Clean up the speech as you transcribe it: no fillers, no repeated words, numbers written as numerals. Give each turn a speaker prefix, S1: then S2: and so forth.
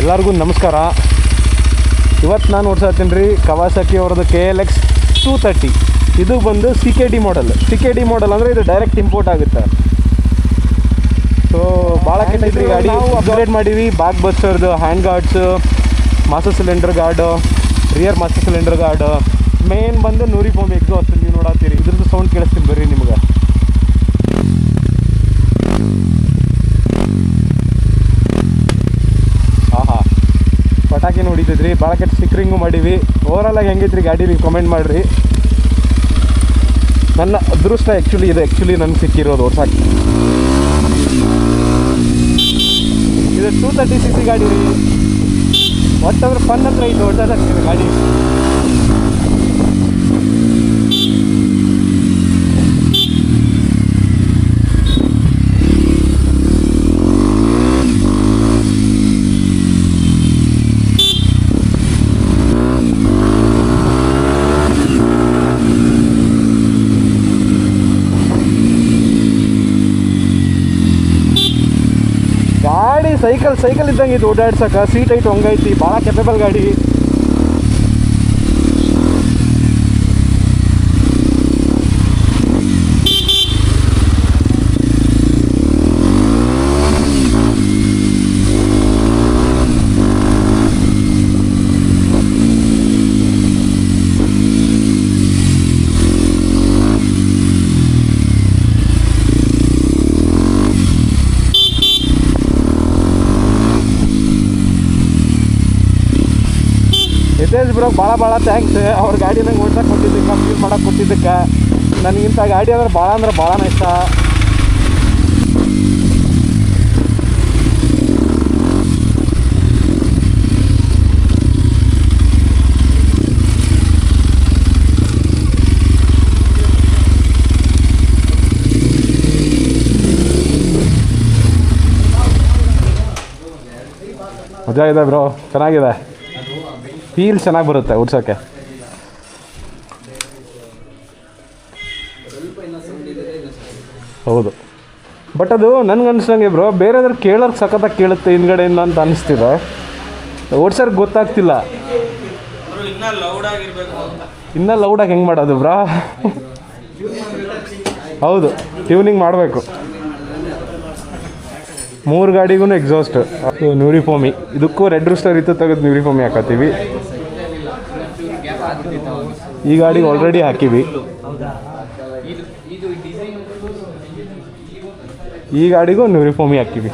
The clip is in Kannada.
S1: ಎಲ್ಲರಿಗೂ ನಮಸ್ಕಾರ. ಇವತ್ತು ನಾನು ಓಡಿಸ್ತೀನಿ ರೀ ಕವಾಸಕಿ ಅವ್ರದ್ದು KLX 230. ಇದು ಬಂದು CKD ಮಾಡಲ್. CKD ಮಾಡಲ್ ಅಂದರೆ ಇದು ಡೈರೆಕ್ಟ್ ಇಂಪೋರ್ಟ್ ಆಗುತ್ತೆ. ಸೊ ಭಾಳ ಕೆಟ್ಟಿದ್ರಿ ಗಾಡಿ. ನಾವು ಅಪ್ಗ್ರೇಡ್ ಮಾಡೀವಿ. ಬ್ಯಾಕ್ ಬಸ್ಟರ್ದು, hand guards, master cylinder guard, rear master cylinder guard, main ಬಂದು 100 ಎಕ್ಸಾಸ್ಟ್ ನೀವು ನೋಡತ್ತೀರಿ. ಇದ್ರದ್ದು ಸೌಂಡ್ ಕೇಳಿಸ್ತೀನಿ ಬರ್ರಿ ನಿಮ್ಗೆ. ಪಟಾಕಿ ನೋಡಿದ್ರಿ. ಭಾಳ ಕೆಟ್ಟ ಸ್ಟಿಕ್ರಿಂಗು ಮಾಡೀವಿ. ಓವರಾಲಾಗಿ ಹೆಂಗೈತ್ರಿ ಗಾಡಿ ನೀವು ಕಮೆಂಟ್ ಮಾಡಿರಿ. ನನ್ನ ಅದೃಷ್ಟ ಆ್ಯಕ್ಚುಲಿ ನನಗೆ ಸಿಕ್ಕಿರೋದು ಓಡ್ಸಕ್ಕೆ. ಇದು 230cc ಗಾಡಿ ರೀ. ಒಟ್ಟಂದ್ರೆ ಫನ್ ಹತ್ರ ಇದು ಓಡ್ಸೋದಾಗ್ತಿದೆ ಗಾಡಿ. ಗಾಡಿ ಸೈಕಲ್ ಇದ್ದಂಗೆ ಇದು ಓಡಾಡ್ಸಕ್ಕೆ. ಸೀಟ್ ಐತೆ ಹಂಗೈತಿ. ಭಾಳ ಕೆಪೇಬಲ್ ಗಾಡಿ. ಹಿತೇಶ್ ಬ್ರೋ ಭಾಳ ಥ್ಯಾಂಕ್ಸ್. ಅವ್ರ ಗಾಡಿ ನಂಗೆ ಓಡ್ಸಕ್ಕೆ ಕೊಟ್ಟಿದ್ದಕ್ಕೆ, ಫೀಲ್ ಮಾಡೋಕ್ಕೆ ಕೊಟ್ಟಿದ್ದಕ್ಕೆ. ನನಗಿಂಥ ಗಾಡಿ ಅಂದ್ರೆ ಭಾಳ ಇಷ್ಟ. ಮಜಾ ಇದೆ ಬ್ರೋ, ಚೆನ್ನಾಗಿದೆ. ಫೀಲ್ ಚೆನ್ನಾಗಿ ಬರುತ್ತೆ ಓಡ್ಸೋಕ್ಕೆ. ಹೌದು, ಬಟ್ ಅದು ನನಗೆ ಅನಿಸ್ದಂಗೆ ಬ್ರೋ, ಬೇರೆದ್ರ ಕೇಳೋಕ್ಕೆ ಸಖತ್ತಾಗಿ ಕೇಳುತ್ತೆ ಹಿಂದ್ಗಡೆಯಿಂದ ಅಂತ ಅನಿಸ್ತಿದೆ. ಓಡ್ಸೋಕ್ಕೆ ಗೊತ್ತಾಗ್ತಿಲ್ಲ. ಇನ್ನೂ ಲೌಡಾಗಿ ಹೆಂಗೆ ಮಾಡೋದು ಬ್ರೋ? ಹೌದು, ಟ್ಯೂನಿಂಗ್ ಮಾಡಬೇಕು. 3 ಗಾಡಿಗೂ ಎಕ್ಸಾಸ್ಟ್ ನ್ಯೂರಿಫಾಮಿ. ಇದಕ್ಕೂ ರೆಡ್ ರೂಸ್ಟರ್ ಇತ್ತು ತೆಗೆದು ನ್ಯೂರಿಫಾಮಿ ಹಾಕತ್ತೀವಿ. ಈ ಗಾಡಿಗೆ ಆಲ್ರೆಡಿ ಹಾಕಿವಿ. ಈ ಗಾಡಿಗೂ ನ್ಯೂರಿಫಾಮಿ ಹಾಕಿವಿ.